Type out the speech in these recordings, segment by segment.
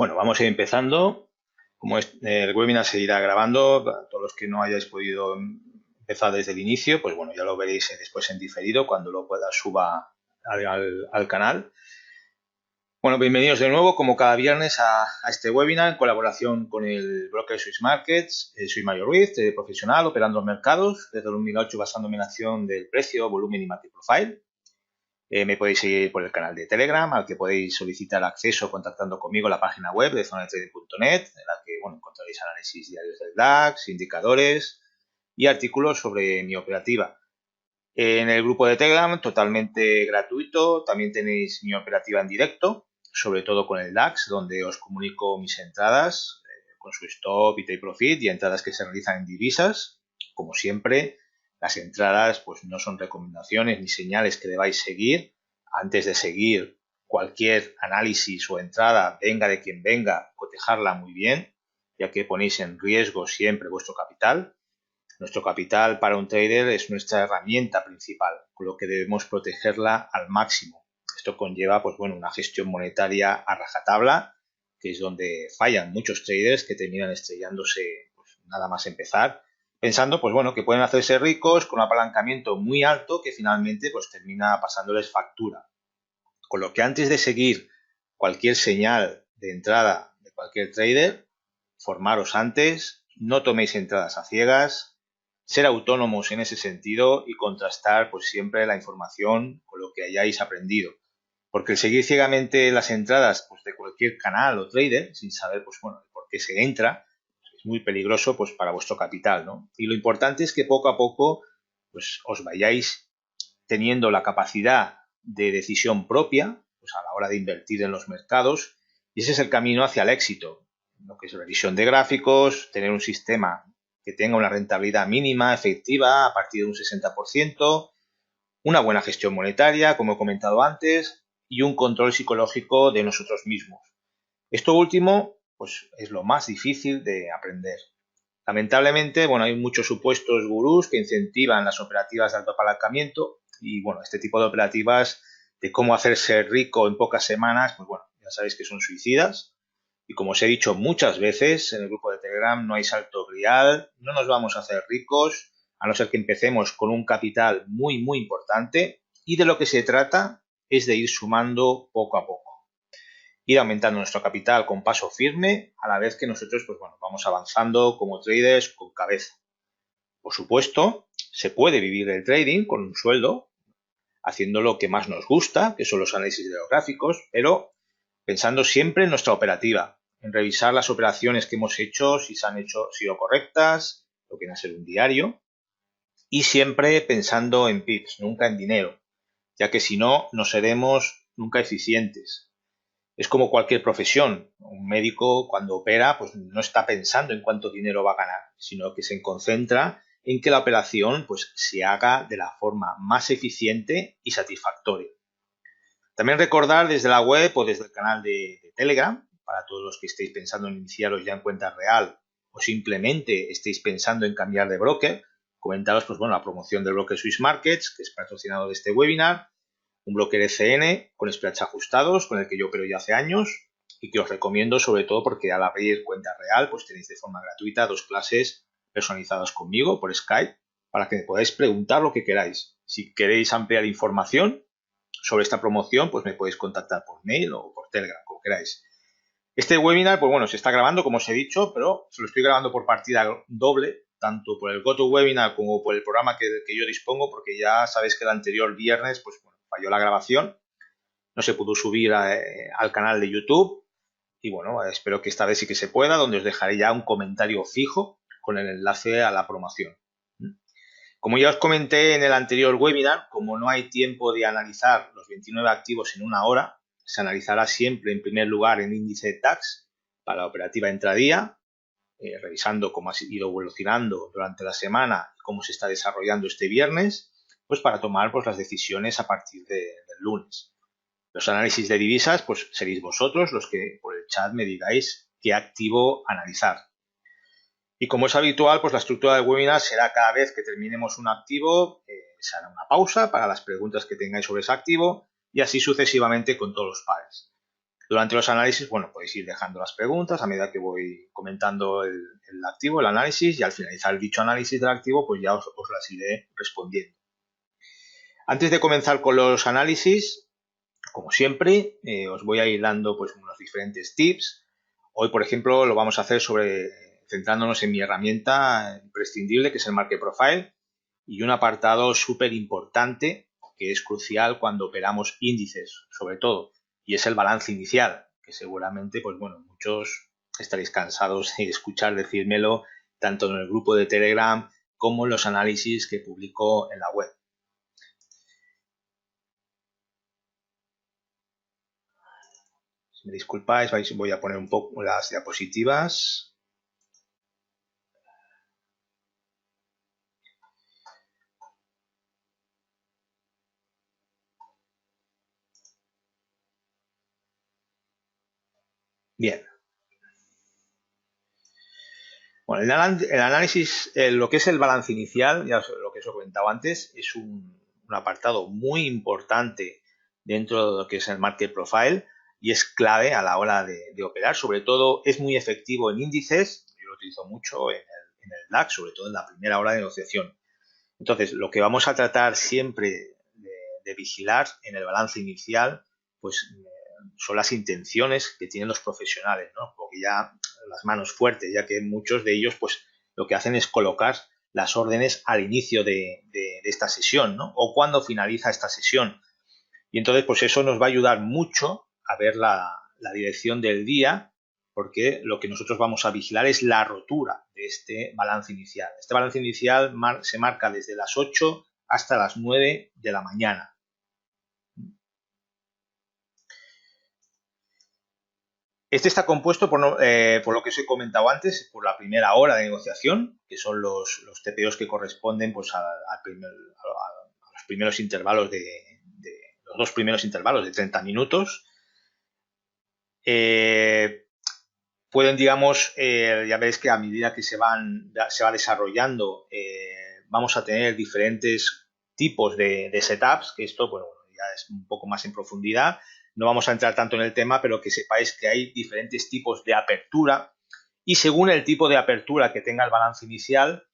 Bueno, vamos a ir empezando. Como el webinar se irá grabando, para todos los que no hayáis podido empezar desde el inicio, pues bueno, ya lo veréis después en diferido cuando lo pueda suba al canal. Bueno, bienvenidos de nuevo, como cada viernes, a este webinar en colaboración con el broker Swiss Markets. Soy Mario Ruiz, profesional operando en mercados desde el 2008 basándome en la acción del precio, volumen y market profile. Me podéis seguir por el canal de Telegram, al que podéis solicitar acceso contactando conmigo en la página web de zonatrading.net, en la que encontraréis análisis diarios del DAX, indicadores y artículos sobre mi operativa. En el grupo de Telegram, totalmente gratuito, también tenéis mi operativa en directo, sobre todo con el DAX, donde os comunico mis entradas con su stop y take profit y entradas que se realizan en divisas. Como siempre, las entradas pues no son recomendaciones ni señales que debáis seguir. Antes de seguir cualquier análisis o entrada, venga de quien venga, cotejarla muy bien, ya que ponéis en riesgo siempre vuestro capital. Nuestro capital para un trader es nuestra herramienta principal, con lo que debemos protegerla al máximo. Esto conlleva una gestión monetaria a rajatabla, que es donde fallan muchos traders que terminan estrellándose nada más empezar, pensando que pueden hacerse ricos con un apalancamiento muy alto que finalmente termina pasándoles factura. Con lo que antes de seguir cualquier señal de entrada de cualquier trader, formaros antes, no toméis entradas a ciegas, ser autónomos en ese sentido y contrastar siempre la información con lo que hayáis aprendido. Porque el seguir ciegamente las entradas de cualquier canal o trader, sin saber por qué se entra, es muy peligroso para vuestro capital, ¿no? Y lo importante es que poco a poco os vayáis teniendo la capacidad de decisión propia a la hora de invertir en los mercados, y ese es el camino hacia el éxito. Lo que es revisión de gráficos, tener un sistema que tenga una rentabilidad mínima, efectiva, a partir de un 60%, una buena gestión monetaria, como he comentado antes, y un control psicológico de nosotros mismos. Esto último, es lo más difícil de aprender. Lamentablemente, hay muchos supuestos gurús que incentivan las operativas de alto apalancamiento y, este tipo de operativas de cómo hacerse rico en pocas semanas, ya sabéis que son suicidas. Y como os he dicho muchas veces en el grupo de Telegram, no hay salto grial, no nos vamos a hacer ricos, a no ser que empecemos con un capital muy, muy importante. Y de lo que se trata es de ir sumando poco a poco. Ir aumentando nuestro capital con paso firme, a la vez que nosotros vamos avanzando como traders con cabeza. Por supuesto, se puede vivir el trading con un sueldo, haciendo lo que más nos gusta, que son los análisis de los gráficos, pero pensando siempre en nuestra operativa, en revisar las operaciones que hemos hecho, si se han sido correctas, lo que viene a ser un diario, y siempre pensando en pips, nunca en dinero, ya que si no, no seremos nunca eficientes. Es como cualquier profesión. Un médico cuando opera no está pensando en cuánto dinero va a ganar, sino que se concentra en que la operación se haga de la forma más eficiente y satisfactoria. También recordar desde la web o desde el canal de Telegram, para todos los que estéis pensando en iniciaros ya en cuenta real o simplemente estéis pensando en cambiar de broker, comentaros la promoción del broker Swiss Markets, que es patrocinado de este webinar, un broker ECN con spreads ajustados, con el que yo opero ya hace años y que os recomiendo sobre todo porque al abrir cuenta real tenéis de forma gratuita 2 clases personalizadas conmigo por Skype para que me podáis preguntar lo que queráis. Si queréis ampliar información sobre esta promoción, me podéis contactar por mail o por Telegram, como queráis. Este webinar, se está grabando, como os he dicho, pero se lo estoy grabando por partida doble, tanto por el GoToWebinar como por el programa que yo dispongo, porque ya sabéis que el anterior viernes, falló la grabación, no se pudo subir al canal de YouTube y espero que esta vez sí que se pueda, donde os dejaré ya un comentario fijo con el enlace a la promoción. Como ya os comenté en el anterior webinar, como no hay tiempo de analizar los 29 activos en una hora, se analizará siempre en primer lugar el índice DAX para la operativa intradía, revisando cómo ha ido evolucionando durante la semana y cómo se está desarrollando este viernes, para tomar las decisiones a partir del lunes. Los análisis de divisas, seréis vosotros los que por el chat me digáis qué activo analizar. Y como es habitual, la estructura del webinar será cada vez que terminemos un activo, se hará una pausa para las preguntas que tengáis sobre ese activo y así sucesivamente con todos los pares. Durante los análisis, bueno, podéis ir dejando las preguntas a medida que voy comentando el activo, el análisis, y al finalizar dicho análisis del activo, pues ya os las iré respondiendo. Antes de comenzar con los análisis, como siempre, os voy a ir dando pues unos diferentes tips. Hoy, por ejemplo, lo vamos a hacer centrándonos en mi herramienta imprescindible, que es el Market Profile, y un apartado súper importante que es crucial cuando operamos índices, sobre todo, y es el balance inicial, que seguramente, pues bueno, muchos estaréis cansados de escuchar decírmelo tanto en el grupo de Telegram como en los análisis que publico en la web. Si me disculpáis, voy a poner un poco las diapositivas. Bien. Bueno, el análisis, lo que es el balance inicial, ya lo que os he comentado antes, es un apartado muy importante dentro de lo que es el Market Profile y es clave a la hora de operar. Sobre todo es muy efectivo en índices, yo lo utilizo mucho en el DAX, sobre todo en la primera hora de negociación. Entonces, lo que vamos a tratar siempre de vigilar en el balance inicial, pues son las intenciones que tienen los profesionales, ¿no? Porque ya las manos fuertes, ya que muchos de ellos, pues lo que hacen es colocar las órdenes al inicio de esta sesión, ¿no? O cuando finaliza esta sesión. Y entonces, pues eso nos va a ayudar mucho a ver la dirección del día, porque lo que nosotros vamos a vigilar es la rotura de este balance inicial. Este balance inicial se marca desde las 8 hasta las 9 de la mañana. Este está compuesto por lo que os he comentado antes, por la primera hora de negociación, que son los TPOs que corresponden pues, a los primeros intervalos los dos primeros intervalos de 30 minutos. Pueden, digamos, ya veréis que a medida que se va desarrollando, vamos a tener diferentes tipos de setups, que esto, bueno, ya es un poco más en profundidad. No vamos a entrar tanto en el tema, pero que sepáis que hay diferentes tipos de apertura y según el tipo de apertura que tenga el balance inicial,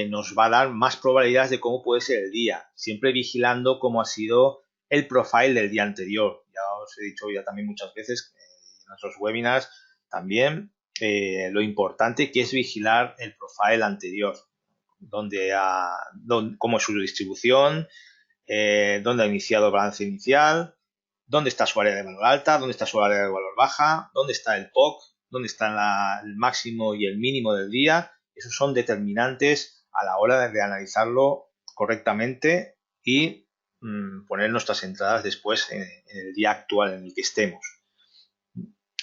nos va a dar más probabilidades de cómo puede ser el día, siempre vigilando cómo ha sido el profile del día anterior. Ya os he dicho ya también muchas veces en nuestros webinars también lo importante que es vigilar el profile anterior, cómo es su distribución, dónde ha iniciado el balance inicial, dónde está su área de valor alta, dónde está su área de valor baja, dónde está el POC, dónde está el máximo y el mínimo del día. Esos son determinantes a la hora de analizarlo correctamente y poner nuestras entradas después en el día actual en el que estemos.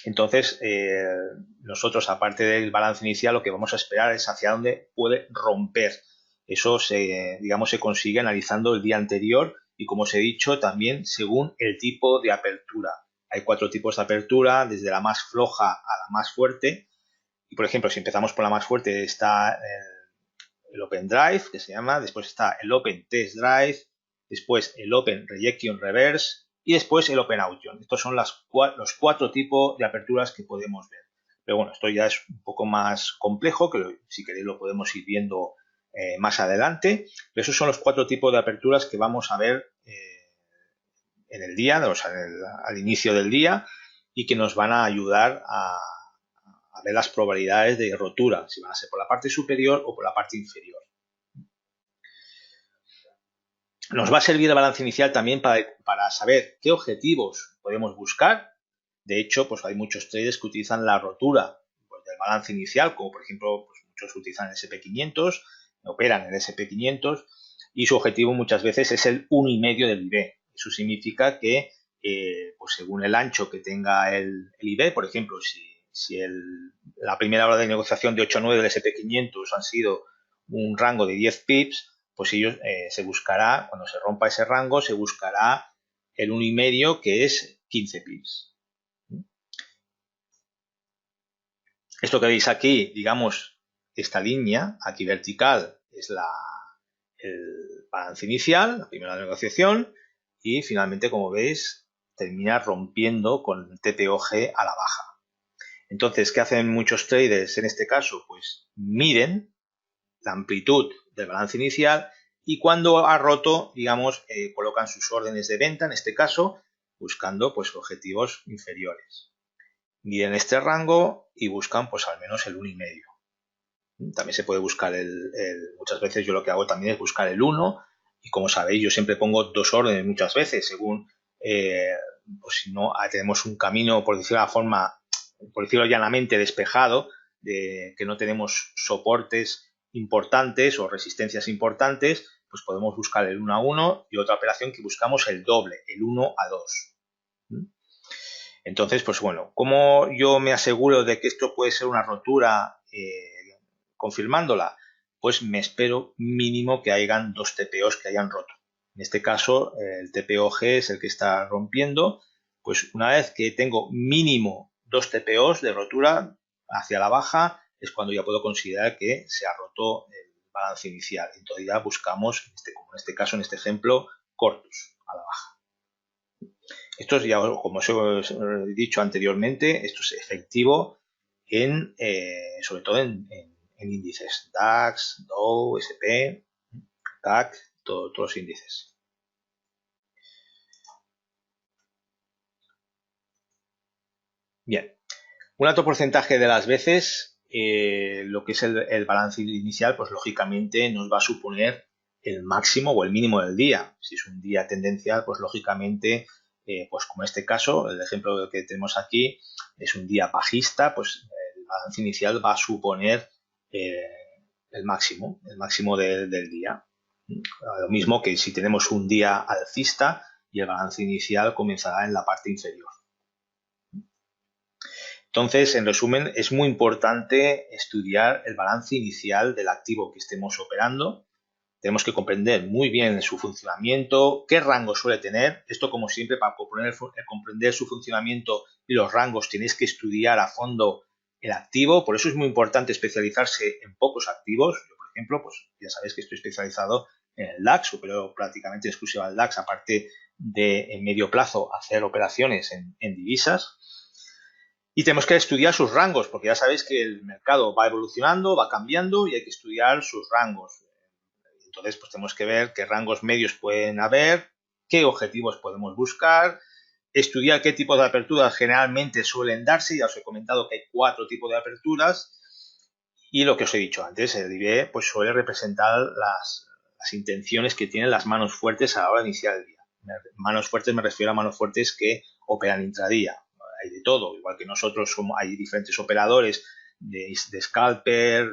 Entonces, nosotros, aparte del balance inicial, lo que vamos a esperar es hacia dónde puede romper. Eso se consigue analizando el día anterior y, como os he dicho, también según el tipo de apertura. Hay 4 tipos de apertura, desde la más floja a la más fuerte. Y, por ejemplo, si empezamos por la más fuerte, está el Open Drive, que se llama, después está el Open Test Drive, después el Open Rejection Reverse y después el Open Auction. Estos son los 4 tipos de aperturas que podemos ver. Pero bueno, esto ya es un poco más complejo, que si queréis lo podemos ir viendo más adelante. Pero esos son los 4 tipos de aperturas que vamos a ver en el día, o sea, al inicio del día, y que nos van a ayudar a ver las probabilidades de rotura, si van a ser por la parte superior o por la parte inferior. Nos va a servir el balance inicial también para saber qué objetivos podemos buscar. De hecho, pues hay muchos traders que utilizan la rotura pues, del balance inicial, como por ejemplo, pues muchos utilizan el SP500, operan en el SP500 y su objetivo muchas veces es el 1,5 del IB. Eso significa que, pues según el ancho que tenga el IB, por ejemplo, si la primera hora de negociación de 8-9 del SP500 han sido un rango de 10 pips, pues ellos se buscará, cuando se rompa ese rango, se buscará el 1,5 que es 15 pips. Esto que veis aquí, digamos, esta línea aquí vertical es el balance inicial, la primera negociación, y finalmente, como veis, termina rompiendo con el TPOG a la baja. Entonces, ¿qué hacen muchos traders en este caso? Pues miden la amplitud del balance inicial y cuando ha roto, digamos, colocan sus órdenes de venta, en este caso, buscando pues objetivos inferiores. Miden este rango y buscan pues al menos el 1,5. También se puede buscar muchas veces yo lo que hago también es buscar el 1 y como sabéis yo siempre pongo 2 órdenes muchas veces según pues si no tenemos un camino, por decirlo de la forma, por decirlo llanamente, despejado, de que no tenemos soportes importantes o resistencias importantes, pues podemos buscar el 1 a 1 y otra operación que buscamos el doble, el 1 a 2. Entonces, pues bueno, ¿cómo yo me aseguro de que esto puede ser una rotura confirmándola? Pues me espero mínimo que hayan 2 TPOs que hayan roto. En este caso, el TPOG es el que está rompiendo. Pues una vez que tengo mínimo 2 TPOs de rotura hacia la baja, es cuando ya puedo considerar que se ha roto el balance inicial. Entonces ya buscamos, como en este caso, en este ejemplo, cortos a la baja. Esto es ya, como os he dicho anteriormente, esto es efectivo sobre todo en índices DAX, Dow, S&P, CAC, todos los índices. Bien, un alto porcentaje de las veces lo que es el balance inicial, pues lógicamente nos va a suponer el máximo o el mínimo del día. Si es un día tendencial, pues lógicamente, pues como en este caso, el ejemplo que tenemos aquí, es un día bajista, pues el balance inicial va a suponer el máximo del día. Lo mismo que si tenemos un día alcista y el balance inicial comenzará en la parte inferior. Entonces, en resumen, es muy importante estudiar el balance inicial del activo que estemos operando. Tenemos que comprender muy bien su funcionamiento, qué rango suele tener. Esto, como siempre, para comprender su funcionamiento y los rangos, tenéis que estudiar a fondo el activo. Por eso es muy importante especializarse en pocos activos. Yo, por ejemplo, pues ya sabéis que estoy especializado en el DAX, opero prácticamente exclusiva al DAX, aparte de en medio plazo hacer operaciones en divisas. Y tenemos que estudiar sus rangos, porque ya sabéis que el mercado va evolucionando, va cambiando y hay que estudiar sus rangos. Entonces, pues tenemos que ver qué rangos medios pueden haber, qué objetivos podemos buscar, estudiar qué tipos de aperturas generalmente suelen darse. Ya os he comentado que hay 4 tipos de aperturas y lo que os he dicho antes, el IBE pues suele representar las intenciones que tienen las manos fuertes a la hora de iniciar el día. Manos fuertes me refiero a manos fuertes que operan intradía. Hay de todo, igual que nosotros hay diferentes operadores de scalper,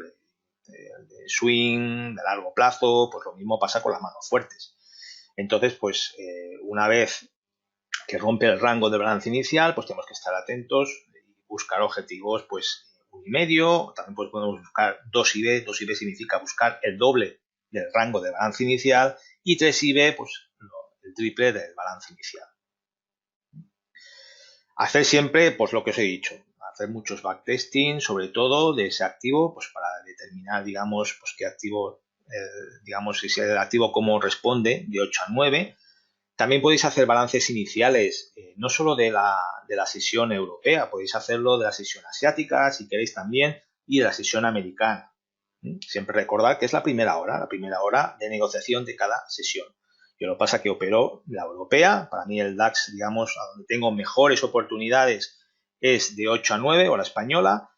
de swing, de largo plazo, pues lo mismo pasa con las manos fuertes. Entonces, pues una vez que rompe el rango de balance inicial, pues tenemos que estar atentos y buscar objetivos, pues 1,5, también pues podemos buscar 2IB, 2IB significa buscar el doble del rango de balance inicial y 3IB, pues el triple del balance inicial. Hacer siempre, pues lo que os he dicho, hacer muchos backtesting, sobre todo de ese activo, pues para determinar, digamos, pues qué activo, digamos, si el activo cómo responde de 8 a 9. También podéis hacer balances iniciales, no solo de la sesión europea, podéis hacerlo de la sesión asiática, si queréis también, y de la sesión americana. Siempre recordad que es la primera hora de negociación de cada sesión. Yo lo que pasa es que opero la europea. Para mí el DAX, digamos, a donde tengo mejores oportunidades es de 8 a 9, o la española,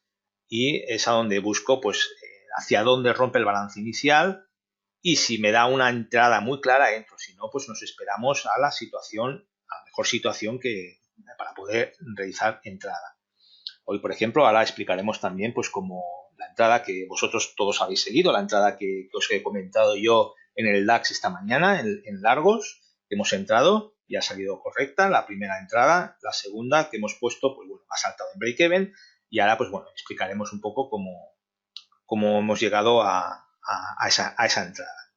y es a donde busco pues hacia dónde rompe el balance inicial y si me da una entrada muy clara entro. Si no, pues nos esperamos a la mejor situación para poder realizar entrada. Hoy, por ejemplo, ahora explicaremos también pues como la entrada que vosotros todos habéis seguido, la entrada que os he comentado yo en el DAX esta mañana, en largos, que hemos entrado y ha salido correcta la primera entrada. La segunda que hemos puesto, pues bueno, ha saltado en break-even y ahora, pues bueno, explicaremos un poco cómo hemos llegado a esa entrada.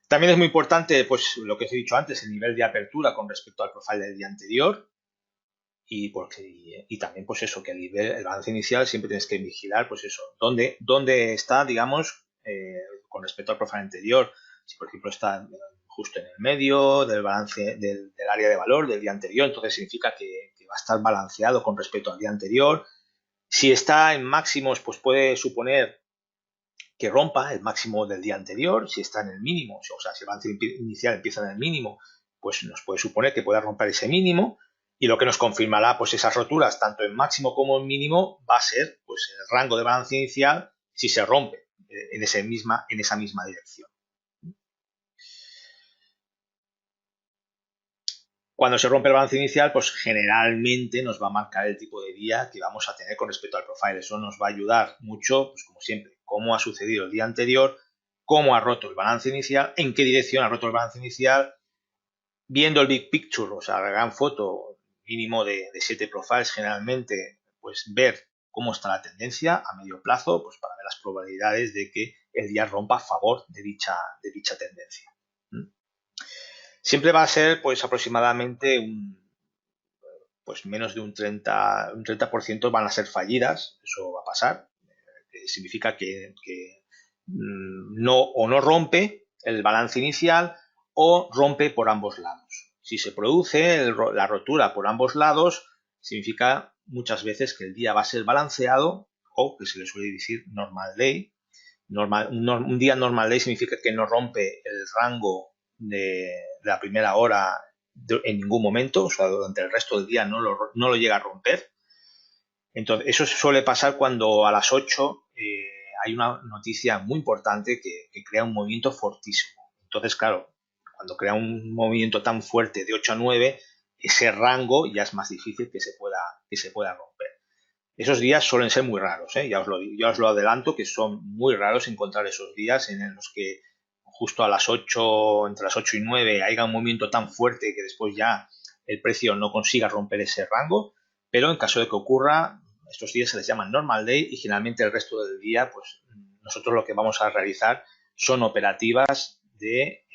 También es muy importante, pues lo que os he dicho antes, el nivel de apertura con respecto al profile del día anterior. Y también pues eso, que el balance inicial siempre tienes que vigilar pues eso, dónde está, digamos, con respecto al profile anterior. Si por ejemplo está justo en el medio del balance del área de valor del día anterior, entonces significa que va a estar balanceado con respecto al día anterior. Si está en máximos, pues puede suponer que rompa el máximo del día anterior. Si está en el mínimo, o sea, si el balance inicial empieza en el mínimo, pues nos puede suponer que pueda romper ese mínimo, y lo que nos confirmará pues esas roturas tanto en máximo como en mínimo va a ser pues el rango de balance inicial si se rompe en esa misma dirección. Cuando se rompe el balance inicial, pues generalmente nos va a marcar el tipo de día que vamos a tener con respecto al profile. Eso nos va a ayudar mucho, pues como siempre, cómo ha sucedido el día anterior, cómo ha roto el balance inicial, en qué dirección ha roto el balance inicial, viendo el big picture, o sea, la gran foto mínimo de 7 profiles generalmente, pues ver cómo está la tendencia a medio plazo, pues para ver las probabilidades de que el día rompa a favor de dicha tendencia. Siempre va a ser pues aproximadamente pues menos de un 30% van a ser fallidas, eso va a pasar, significa que no rompe el balance inicial o rompe por ambos lados. Si se produce la rotura por ambos lados, significa muchas veces que el día va a ser balanceado, o que se le suele decir normal day. Un día normal day significa que no rompe el rango de la primera hora en ningún momento, o sea, durante el resto del día no lo llega a romper. Entonces, eso suele pasar cuando a las 8 hay una noticia muy importante que crea un movimiento fortísimo. Entonces, claro, cuando crea un movimiento tan fuerte de 8 a 9, ese rango ya es más difícil que se pueda romper. Esos días suelen ser muy raros, ya os lo adelanto, que son muy raros encontrar esos días en los que justo a las 8, entre las 8 y 9, haya un movimiento tan fuerte que después ya el precio no consiga romper ese rango, pero en caso de que ocurra, estos días se les llaman normal day y generalmente el resto del día, pues nosotros lo que vamos a realizar son operativas de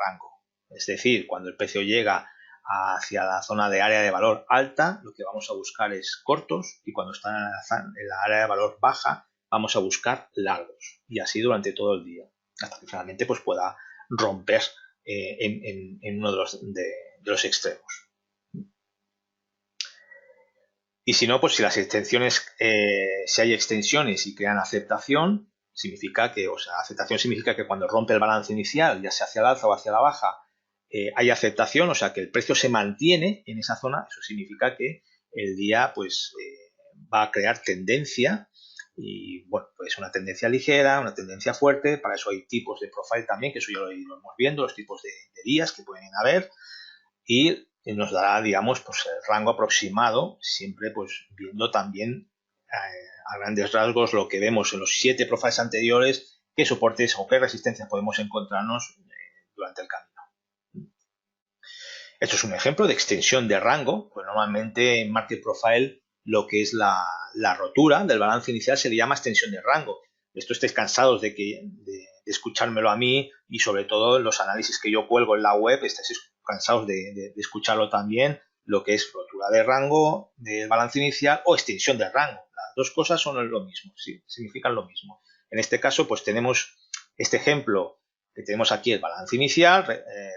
rango. Es decir, cuando el precio llega hacia la zona de área de valor alta, lo que vamos a buscar es cortos, y cuando están en la área de valor baja, vamos a buscar largos, y así durante todo el día, hasta que finalmente pues pueda romper en uno de los extremos. Y si no, pues si las extensiones, si hay extensiones y crean aceptación, significa que, aceptación significa que cuando rompe el balance inicial, ya sea hacia el alza o hacia la baja, hay aceptación, o sea que el precio se mantiene en esa zona. Eso significa que el día pues va a crear tendencia, y bueno, pues una tendencia ligera, una tendencia fuerte. Para eso hay tipos de profile también, que eso ya lo iremos viendo, los tipos de días que pueden haber, y nos dará, digamos, pues el rango aproximado, siempre pues viendo también a grandes rasgos lo que vemos en los 7 profiles anteriores, qué soportes o qué resistencias podemos encontrarnos durante el camino. Esto es un ejemplo de extensión de rango. Pues normalmente en Market Profile lo que es la rotura del balance inicial se le llama extensión de rango. Esto estáis cansados de escuchármelo a mí, y sobre todo en los análisis que yo cuelgo en la web, estáis cansados de escucharlo también, lo que es rotura de rango del balance inicial o extensión de rango. Las dos cosas son lo mismo, sí, significan lo mismo. En este caso, pues tenemos este ejemplo que tenemos aquí, el balance inicial.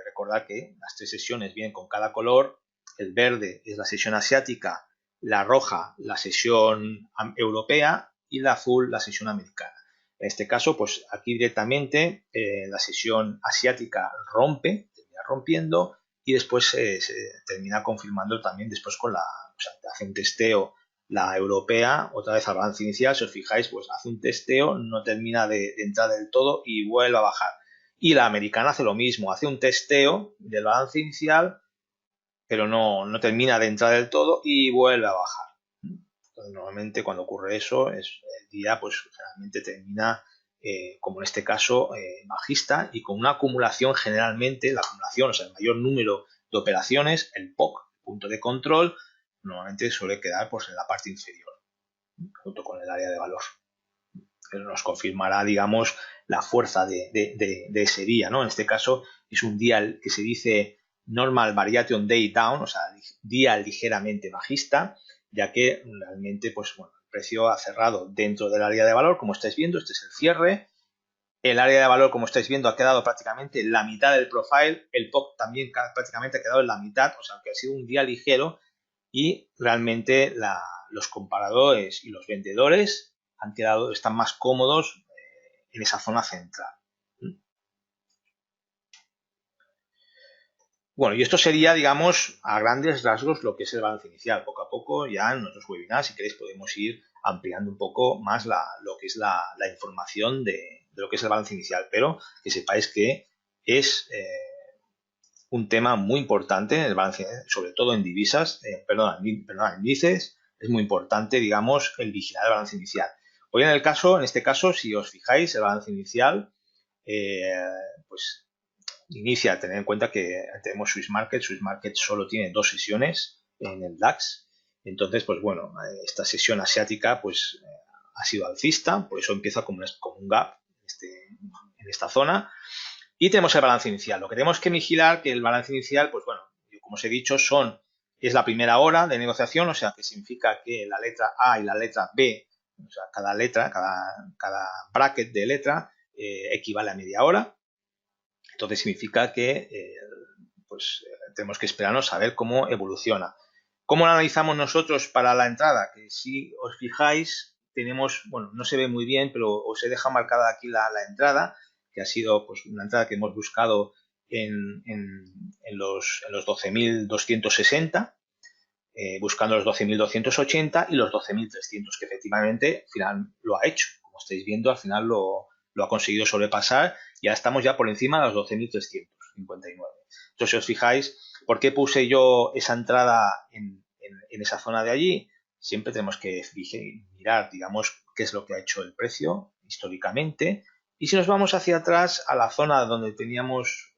Recordad que las 3 sesiones vienen con cada color. El verde es la sesión asiática, la roja la sesión europea y la azul la sesión americana. En este caso, pues aquí directamente la sesión asiática termina rompiendo, y después se termina confirmando también después hace un testeo la europea, otra vez al balance inicial. Si os fijáis, pues hace un testeo, no termina de entrar del todo y vuelve a bajar. Y la americana hace lo mismo, hace un testeo del balance inicial, pero no termina de entrar del todo y vuelve a bajar. Entonces, normalmente cuando ocurre eso, el día pues generalmente termina, como en este caso, bajista, y con una acumulación generalmente, la acumulación, o sea, el mayor número de operaciones, el POC, punto de control, normalmente suele quedar pues en la parte inferior, junto con el área de valor, que nos confirmará, digamos, la fuerza de ese día, ¿no? En este caso es un día que se dice normal variation day down, o sea, día ligeramente bajista, ya que realmente, pues bueno, el precio ha cerrado dentro del área de valor, como estáis viendo. Este es el cierre, El área de valor, como estáis viendo, ha quedado prácticamente en la mitad del profile. El POC también prácticamente ha quedado en la mitad, o sea que ha sido un día ligero y realmente los comparadores y los vendedores están más cómodos en esa zona central. Bueno, y esto sería, digamos, a grandes rasgos lo que es el balance inicial. Poco a poco, ya en nuestros webinars, si queréis, podemos ir ampliando un poco más lo que es la información de lo que es el balance inicial. Pero que sepáis que es un tema muy importante en el balance, sobre todo en divisas, perdón, en índices, es muy importante, digamos, el vigilar el balance inicial. Hoy en este caso, si os fijáis, el balance inicial, pues inicia, tener en cuenta que tenemos Swiss Market solo tiene 2 sesiones en el DAX, entonces, pues bueno, esta sesión asiática, pues ha sido alcista, por eso empieza como un gap en esta zona. Y tenemos el balance inicial. Lo que tenemos que vigilar, que el balance inicial, pues bueno, como os he dicho, es la primera hora de negociación, o sea, que significa que la letra A y la letra B, o sea, cada letra, cada bracket de letra equivale a media hora. Entonces significa que tenemos que esperarnos a ver cómo evoluciona. ¿Cómo lo analizamos nosotros para la entrada? Que si os fijáis, tenemos, bueno, no se ve muy bien, pero os he dejado marcada aquí la entrada, que ha sido pues una entrada que hemos buscado en los 12.260, buscando los 12.280 y los 12.300, que efectivamente al final lo ha hecho. Como estáis viendo, al final lo ha conseguido sobrepasar. Ya estamos ya por encima de los 12.359. Entonces, si os fijáis, ¿por qué puse yo esa entrada en esa zona de allí? Siempre tenemos que mirar, digamos, qué es lo que ha hecho el precio históricamente. Y si nos vamos hacia atrás a la zona donde teníamos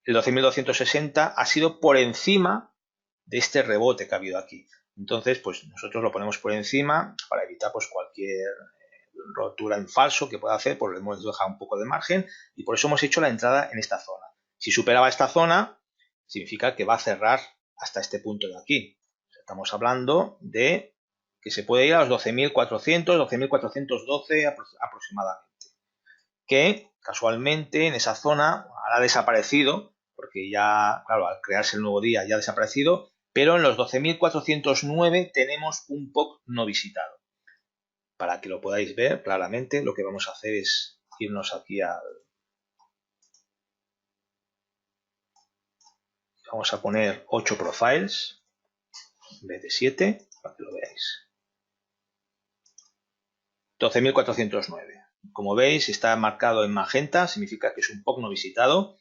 el 12.260, ha sido por encima de este rebote que ha habido aquí. Entonces, pues nosotros lo ponemos por encima para evitar pues cualquier rotura en falso que pueda hacer, pues lo hemos dejado un poco de margen y por eso hemos hecho la entrada en esta zona. Si superaba esta zona, significa que va a cerrar hasta este punto de aquí. Estamos hablando de que se puede ir a los 12.400, 12.412 aproximadamente. Que casualmente en esa zona ha desaparecido, porque ya, claro, al crearse el nuevo día ya ha desaparecido, pero en los 12.409 tenemos un POC no visitado. Para que lo podáis ver claramente, lo que vamos a hacer es irnos aquí vamos a poner 8 profiles en vez de 7, para que lo veáis. 12.409. Como veis, está marcado en magenta, significa que es un POC no visitado.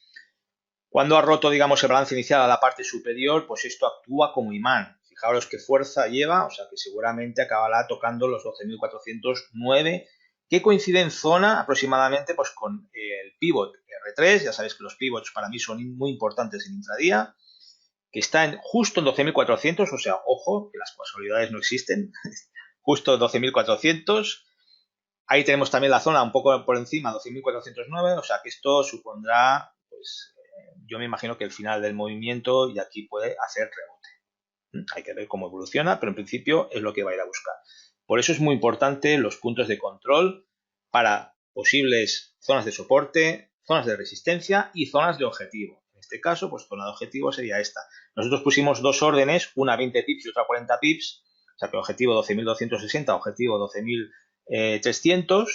Cuando ha roto, digamos, el balance inicial a la parte superior, pues esto actúa como imán. Fijaros qué fuerza lleva, o sea que seguramente acabará tocando los 12.409, que coincide en zona aproximadamente pues con el pivot R3. Ya sabéis que los pivots para mí son muy importantes en intradía, que está justo en 12.400, o sea, ojo, que las casualidades no existen, justo 12.400. Ahí tenemos también la zona un poco por encima, 12.409, o sea que esto supondrá, pues, yo me imagino que el final del movimiento y aquí puede hacer rebote. Hay que ver cómo evoluciona, pero en principio es lo que va a ir a buscar. Por eso es muy importante los puntos de control para posibles zonas de soporte, zonas de resistencia y zonas de objetivo. En este caso, pues zona de objetivo sería esta. Nosotros pusimos dos órdenes, una 20 pips y otra 40 pips, o sea que objetivo 12.260, objetivo 12.300.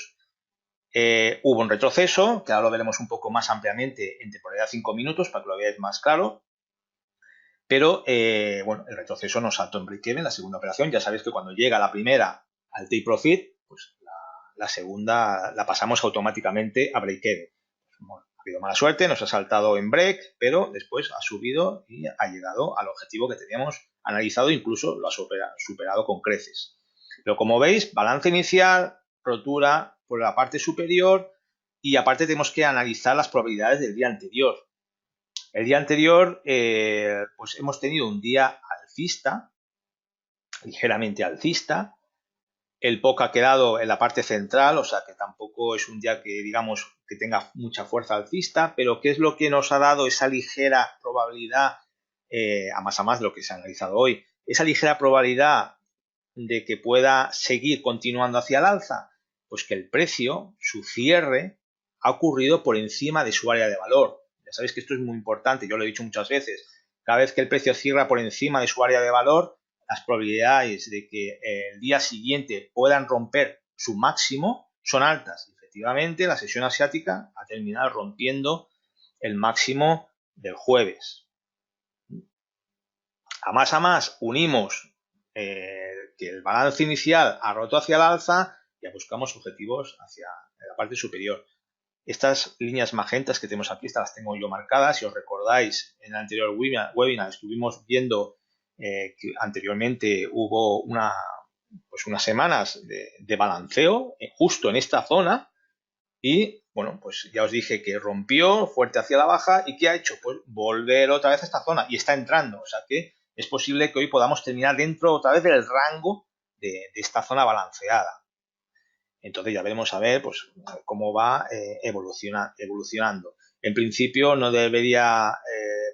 Hubo un retroceso, que ahora lo veremos un poco más ampliamente en temporalidad 5 minutos para que lo veáis más claro. Pero, bueno, el retroceso nos saltó en break-even, la segunda operación. Ya sabéis que cuando llega la primera al take profit, pues la segunda la pasamos automáticamente a break-even. Bueno, ha habido mala suerte, nos ha saltado en break, pero después ha subido y ha llegado al objetivo que teníamos analizado, incluso lo ha superado con creces. Pero como veis, balance inicial, rotura por la parte superior y aparte tenemos que analizar las probabilidades del día anterior. El día anterior, pues hemos tenido un día alcista, ligeramente alcista. El POC ha quedado en la parte central, o sea que tampoco es un día que digamos que tenga mucha fuerza alcista, pero ¿qué es lo que nos ha dado esa ligera probabilidad, a más de lo que se ha analizado hoy, esa ligera probabilidad de que pueda seguir continuando hacia el alza? Pues que el precio, su cierre, ha ocurrido por encima de su área de valor. Ya sabéis que esto es muy importante, yo lo he dicho muchas veces. Cada vez que el precio cierra por encima de su área de valor, las probabilidades de que el día siguiente puedan romper su máximo son altas. Efectivamente, la sesión asiática ha terminado rompiendo el máximo del jueves. A más unimos que el balance inicial ha roto hacia el alza, ya buscamos objetivos hacia la parte superior. Estas líneas magentas que tenemos aquí, estas las tengo yo marcadas. Si os recordáis, en el anterior webinar estuvimos viendo que anteriormente hubo unas semanas de balanceo justo en esta zona y, bueno, pues ya os dije que rompió fuerte hacia la baja y ¿qué ha hecho? Pues volver otra vez a esta zona y está entrando. O sea que es posible que hoy podamos terminar dentro otra vez del rango de esta zona balanceada. Entonces ya veremos a ver pues, cómo va evolucionando. En principio no debería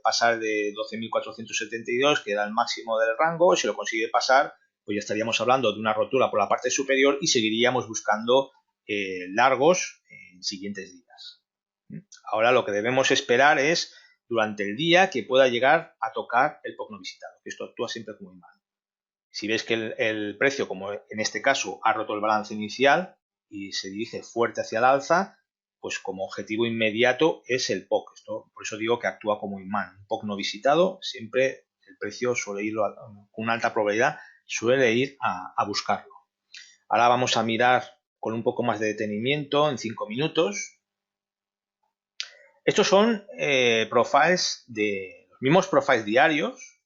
pasar de 12.472, que era el máximo del rango. Si lo consigue pasar, pues ya estaríamos hablando de una rotura por la parte superior y seguiríamos buscando largos en siguientes días. Ahora lo que debemos esperar es durante el día que pueda llegar a tocar el POC no visitado, que esto actúa siempre como imán. Si ves que el precio, como en este caso, ha roto el balance inicial y se dirige fuerte hacia el alza, pues como objetivo inmediato es el POC. Esto, por eso digo que actúa como imán. Un POC no visitado, siempre el precio suele ir con una alta probabilidad, suele ir a buscarlo. Ahora vamos a mirar con un poco más de detenimiento en 5 minutos. Estos son profiles de los mismos profiles diarios.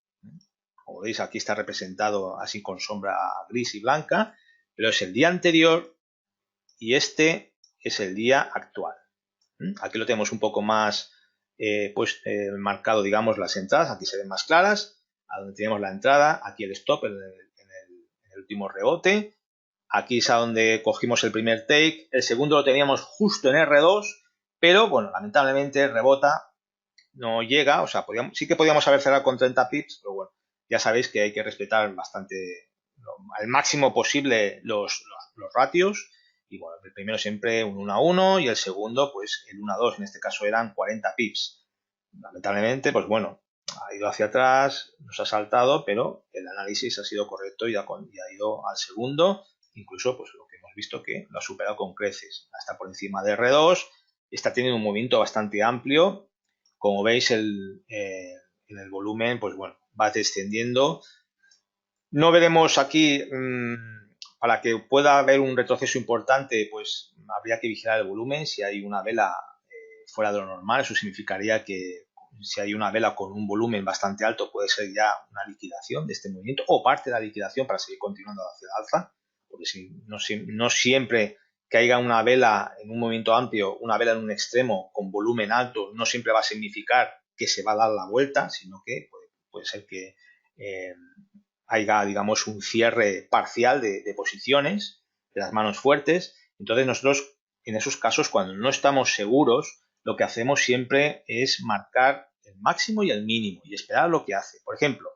Como veis, aquí está representado así con sombra gris y blanca, pero es el día anterior y este es el día actual. Aquí lo tenemos un poco más marcado, digamos, las entradas. Aquí se ven más claras, a donde tenemos la entrada, aquí el stop en el último rebote. Aquí es a donde cogimos el primer take, el segundo lo teníamos justo en R2, pero bueno, lamentablemente rebota, no llega, o sea, sí que podíamos haber cerrado con 30 pips, pero bueno, ya sabéis que hay que respetar bastante, al máximo posible los ratios. Y bueno, el primero siempre un 1 a 1 y el segundo pues el 1 a 2, en este caso eran 40 pips. Lamentablemente, pues bueno, ha ido hacia atrás, nos ha saltado, pero el análisis ha sido correcto y ha ido al segundo. Incluso pues lo que hemos visto que lo ha superado con creces. Está por encima de R2, está teniendo un movimiento bastante amplio. Como veis en el volumen, pues bueno, va descendiendo. No veremos aquí, para que pueda haber un retroceso importante, pues habría que vigilar el volumen. Si hay una vela fuera de lo normal, eso significaría que si hay una vela con un volumen bastante alto, puede ser ya una liquidación de este movimiento o parte de la liquidación para seguir continuando hacia el alza, porque no siempre que haya una vela en un movimiento amplio, una vela en un extremo con volumen alto, no siempre va a significar que se va a dar la vuelta, sino que puede ser que haya, digamos, un cierre parcial de posiciones, de las manos fuertes. Entonces nosotros, en esos casos, cuando no estamos seguros, lo que hacemos siempre es marcar el máximo y el mínimo y esperar lo que hace. Por ejemplo,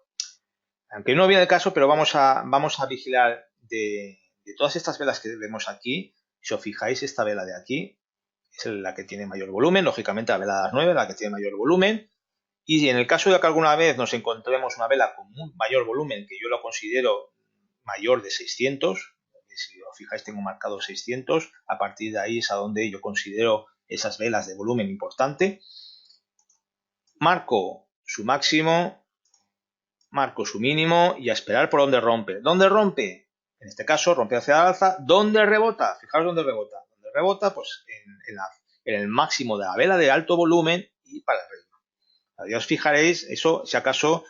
aunque no viene el caso, pero vamos a vigilar de todas estas velas que vemos aquí. Si os fijáis, esta vela de aquí es la que tiene mayor volumen, lógicamente la vela de las 9, la que tiene mayor volumen. Y si en el caso de que alguna vez nos encontremos una vela con un mayor volumen, que yo lo considero mayor de 600, si os fijáis tengo marcado 600, a partir de ahí es a donde yo considero esas velas de volumen importante. Marco su máximo, marco su mínimo y a esperar por dónde rompe. ¿Dónde rompe? En este caso rompe hacia el alza. ¿Dónde rebota? Fijaos dónde rebota. ¿Dónde rebota? Pues en el máximo de la vela de alto volumen y para arriba. Ya os fijaréis, eso si acaso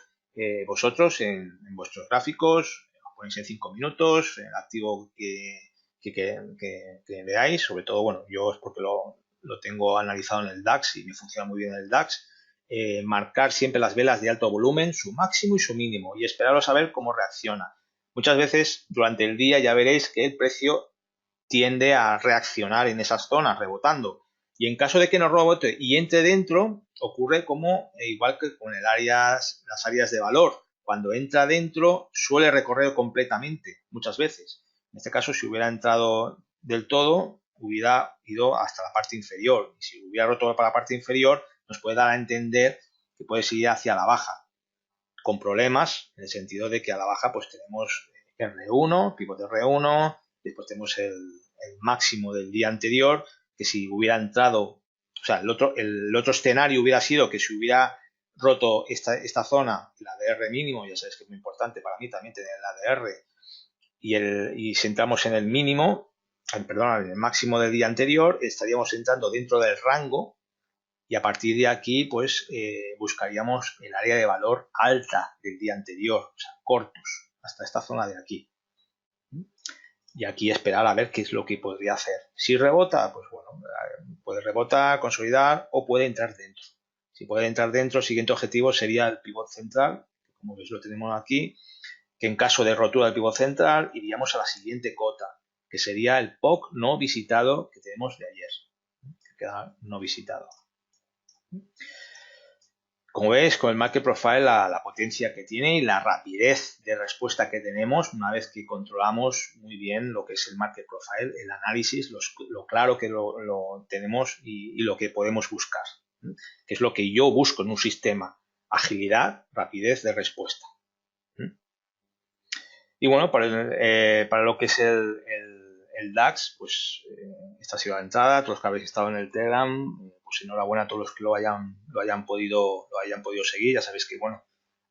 vosotros en vuestros gráficos, lo ponéis en 5 minutos, el activo que veáis, sobre todo, bueno, yo es porque lo tengo analizado en el DAX y me funciona muy bien el DAX, marcar siempre las velas de alto volumen, su máximo y su mínimo, y esperaros a ver cómo reacciona. Muchas veces durante el día ya veréis que el precio tiende a reaccionar en esas zonas, rebotando. Y en caso de que no rebote y entre dentro, ocurre como igual que con las áreas de valor. Cuando entra dentro, suele recorrer completamente, muchas veces. En este caso, si hubiera entrado del todo, hubiera ido hasta la parte inferior. Y si hubiera roto para la parte inferior, nos puede dar a entender que puede seguir hacia la baja, con problemas, en el sentido de que a la baja pues tenemos R1, pivote R1, después tenemos el máximo del día anterior, que si hubiera entrado, o sea, el otro escenario hubiera sido que si hubiera roto esta zona, la de R mínimo, ya sabes que es muy importante para mí también tener la de R, y si entramos en el mínimo, perdón, en el máximo del día anterior, estaríamos entrando dentro del rango, y a partir de aquí pues buscaríamos el área de valor alta del día anterior, o sea, cortos, hasta esta zona de aquí. Y aquí esperar a ver qué es lo que podría hacer. Si rebota, pues bueno, puede rebotar, consolidar o puede entrar dentro. Si puede entrar dentro, el siguiente objetivo sería el pivot central, que como veis lo tenemos aquí, que en caso de rotura del pivot central iríamos a la siguiente cota, que sería el POC no visitado que tenemos de ayer, que queda no visitado. Como veis, con el Market Profile, la potencia que tiene y la rapidez de respuesta que tenemos una vez que controlamos muy bien lo que es el Market Profile, el análisis, lo claro que lo tenemos y lo que podemos buscar, que es lo que yo busco en un sistema: agilidad, rapidez de respuesta. Y bueno, para lo que es el DAX, pues esta ha sido la entrada. Todos los que habéis estado en el Telegram, pues enhorabuena a todos los que lo hayan podido seguir. Ya sabéis que bueno,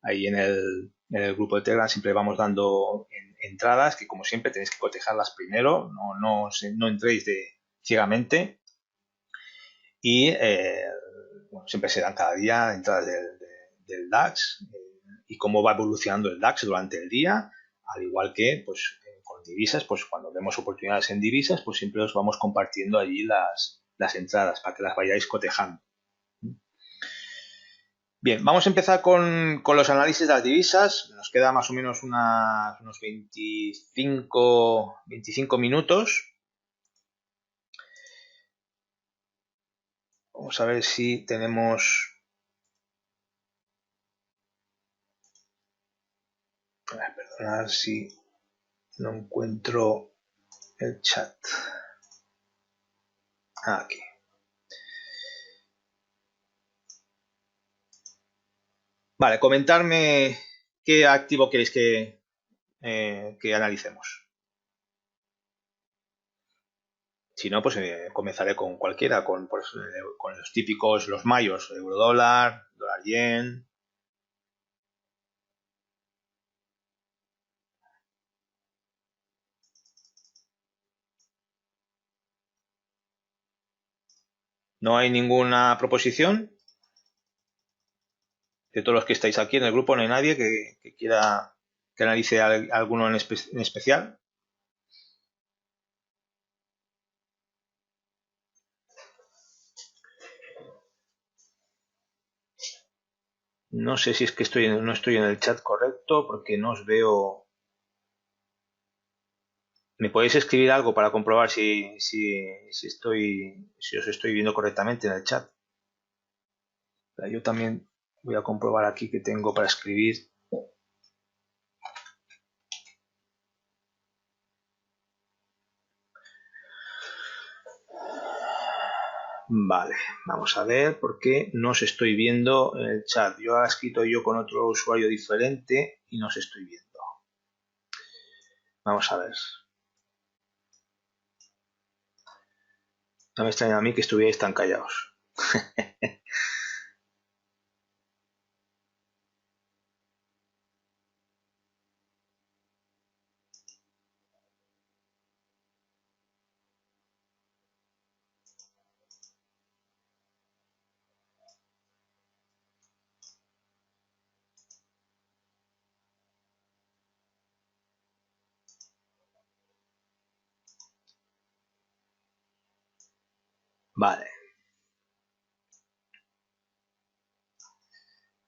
ahí en el grupo de Telegram siempre vamos dando entradas, que como siempre tenéis que cotejarlas primero, no entréis ciegamente. Y bueno, siempre se dan cada día entradas del DAX y cómo va evolucionando el DAX durante el día, al igual que pues con divisas, pues cuando vemos oportunidades en divisas, pues siempre os vamos compartiendo allí las entradas para que las vayáis cotejando. Bien, vamos a empezar con los análisis de las divisas. Nos queda más o menos unos 25 minutos. Vamos a ver si tenemos... Perdonad si no encuentro el chat. Aquí. Vale, comentarme qué activo queréis que analicemos. Si no, pues comenzaré con cualquiera, con los típicos, los mayos, euro-dólar, dólar-yen. ¿No hay ninguna proposición? De todos los que estáis aquí en el grupo, ¿no hay nadie que quiera que analice alguno en especial? No sé si es que no estoy en el chat correcto porque no os veo. ¿Me podéis escribir algo para comprobar si os estoy viendo correctamente en el chat? Yo también voy a comprobar aquí que tengo para escribir. Vale, vamos a ver por qué no os estoy viendo en el chat. Yo he escrito yo con otro usuario diferente y no os estoy viendo. Vamos a ver. No me extraña a mí que estuvierais tan callados. Vale.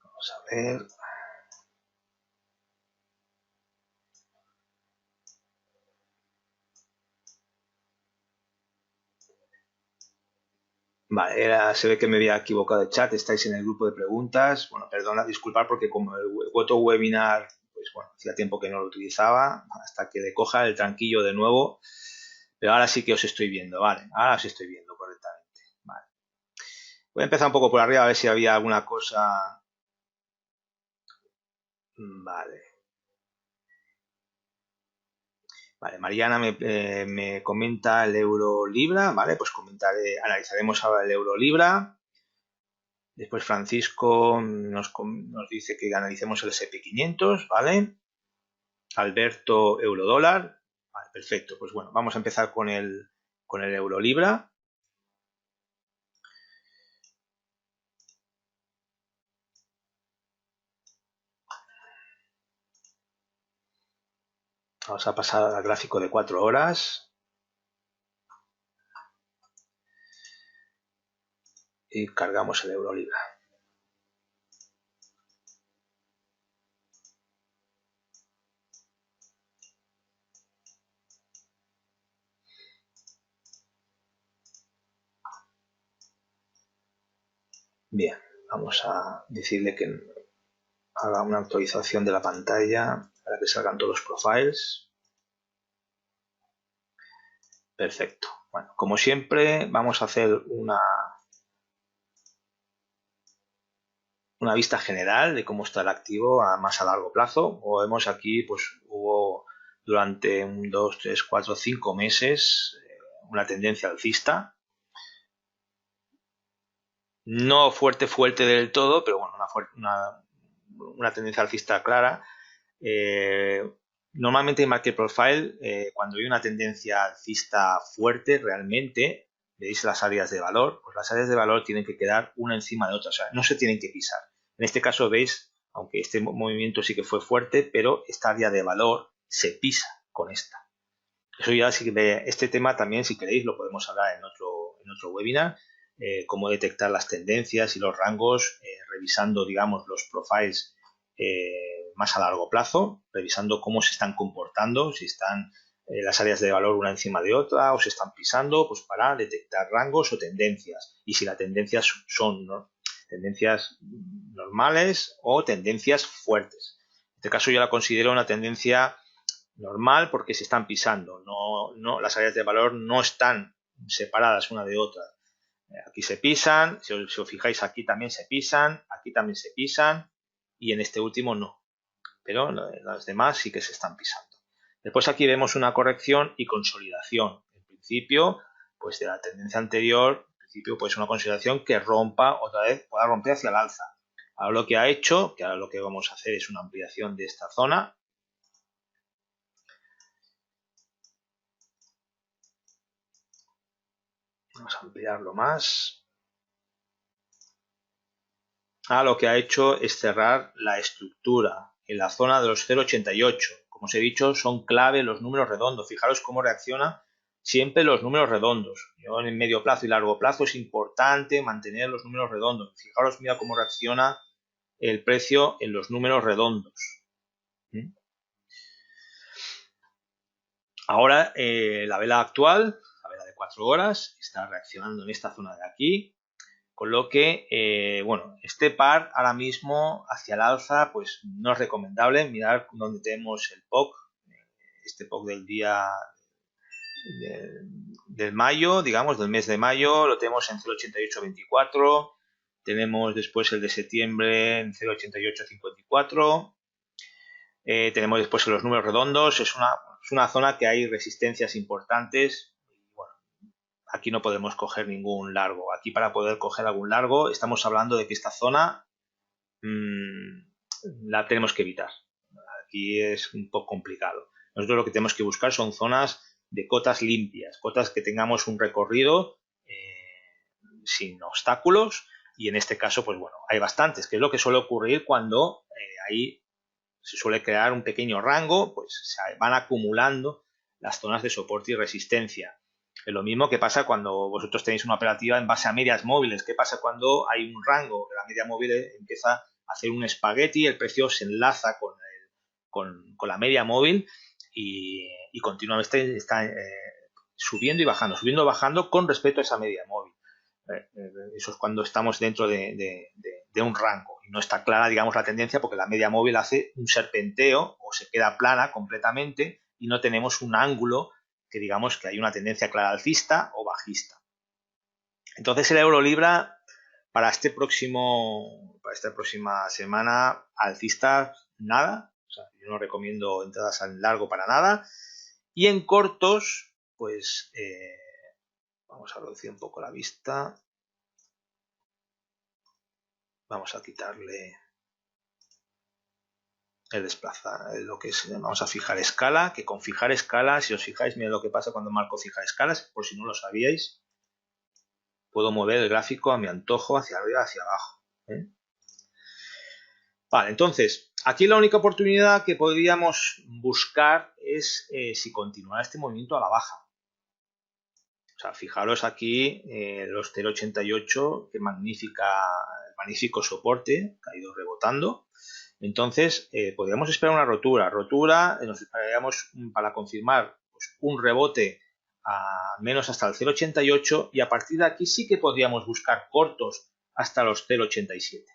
Vamos a ver. Vale, se ve que me había equivocado de chat. Estáis en el grupo de preguntas. Bueno, perdona, disculpad porque como el GoToWebinar, pues bueno, hacía tiempo que no lo utilizaba, hasta que le coja el tranquillo de nuevo. Pero ahora sí que os estoy viendo, vale. Ahora os estoy viendo correctamente. Vale. Voy a empezar un poco por arriba a ver si había alguna cosa. Vale. Vale, Mariana me comenta el euro libra, vale, pues analizaremos ahora el euro libra. Después Francisco nos dice que analicemos el SP500, ¿vale? Alberto euro dólar, vale, perfecto. Pues bueno, vamos a empezar con el euro libra. Vamos a pasar al gráfico de 4 horas. Y cargamos el euro libra. Bien, vamos a decirle que haga una actualización de la pantalla para que salgan todos los profiles. Perfecto. Bueno, como siempre, vamos a hacer una vista general de cómo está el activo más a largo plazo. Como vemos aquí, pues hubo durante 2, 3, 4, 5 meses una tendencia alcista. No fuerte del todo, pero bueno, una tendencia alcista clara. Normalmente en Market Profile, cuando hay una tendencia alcista fuerte realmente, veis las áreas de valor, pues las áreas de valor tienen que quedar una encima de otra, o sea, no se tienen que pisar. En este caso veis, aunque este movimiento sí que fue fuerte, pero esta área de valor se pisa con esta. Eso ya sí que este tema también, si queréis, lo podemos hablar en otro webinar, cómo detectar las tendencias y los rangos, revisando, digamos, los profiles más a largo plazo, revisando cómo se están comportando, si están las áreas de valor una encima de otra o se están pisando, pues para detectar rangos o tendencias. Y si las tendencias son, ¿no?, tendencias normales o tendencias fuertes. En este caso yo la considero una tendencia normal porque se están pisando. No, las áreas de valor no están separadas una de otra. Aquí se pisan, si os fijáis aquí también se pisan, aquí también se pisan y en este último no. Pero las demás sí que se están pisando. Después aquí vemos una corrección y consolidación. En principio, pues de la tendencia anterior, en principio pues una consolidación que rompa otra vez, pueda romper hacia el alza. Ahora lo que ha hecho, que ahora lo que vamos a hacer es una ampliación de esta zona. Vamos a ampliarlo más. Lo que ha hecho es cerrar la estructura en la zona de los 0,88. Como os he dicho, son clave los números redondos. Fijaros cómo reacciona siempre los números redondos. En medio plazo y largo plazo es importante mantener los números redondos. Fijaros, mira cómo reacciona el precio en los números redondos. Ahora la vela actual, la vela de 4 horas, está reaccionando en esta zona de aquí. Con lo que, bueno, este par ahora mismo hacia el alza, pues no es recomendable. Mirar dónde tenemos el POC, este POC del día del mayo, digamos, del mes de mayo, lo tenemos en 0,8824. Tenemos después el de septiembre en 0,8854. Tenemos después los números redondos. Es una zona que hay resistencias importantes. Aquí no podemos coger ningún largo. Aquí para poder coger algún largo estamos hablando de que esta zona la tenemos que evitar. Aquí es un poco complicado. Nosotros lo que tenemos que buscar son zonas de cotas limpias, cotas que tengamos un recorrido sin obstáculos y en este caso, pues bueno, hay bastantes, que es lo que suele ocurrir cuando ahí se suele crear un pequeño rango, pues se van acumulando las zonas de soporte y resistencia. Es lo mismo que pasa cuando vosotros tenéis una operativa en base a medias móviles. ¿Qué pasa cuando hay un rango? Que la media móvil empieza a hacer un espagueti, el precio se enlaza con la media móvil y continuamente está subiendo y bajando con respecto a esa media móvil. Eso es cuando estamos dentro de un rango y no está clara, digamos, la tendencia porque la media móvil hace un serpenteo o se queda plana completamente y no tenemos un ángulo que digamos que hay una tendencia clara alcista o bajista. Entonces el euro-libra para esta próxima semana, alcista nada, o sea, yo no recomiendo entradas en largo para nada, y en cortos, pues vamos a reducir un poco la vista, vamos a quitarle el desplazar, lo que es, vamos a fijar escala, que con fijar escala, si os fijáis, mirad lo que pasa cuando marco fijar escalas, por si no lo sabíais, puedo mover el gráfico a mi antojo hacia arriba, hacia abajo. Vale, entonces, aquí la única oportunidad que podríamos buscar es si continuara este movimiento a la baja. O sea, fijaros aquí los 0,88, que magnífico soporte, que ha ido rebotando. Entonces, podríamos esperar una rotura. Nos esperaríamos para confirmar pues, un rebote a menos hasta el 0,88 y a partir de aquí sí que podríamos buscar cortos hasta los 0,87.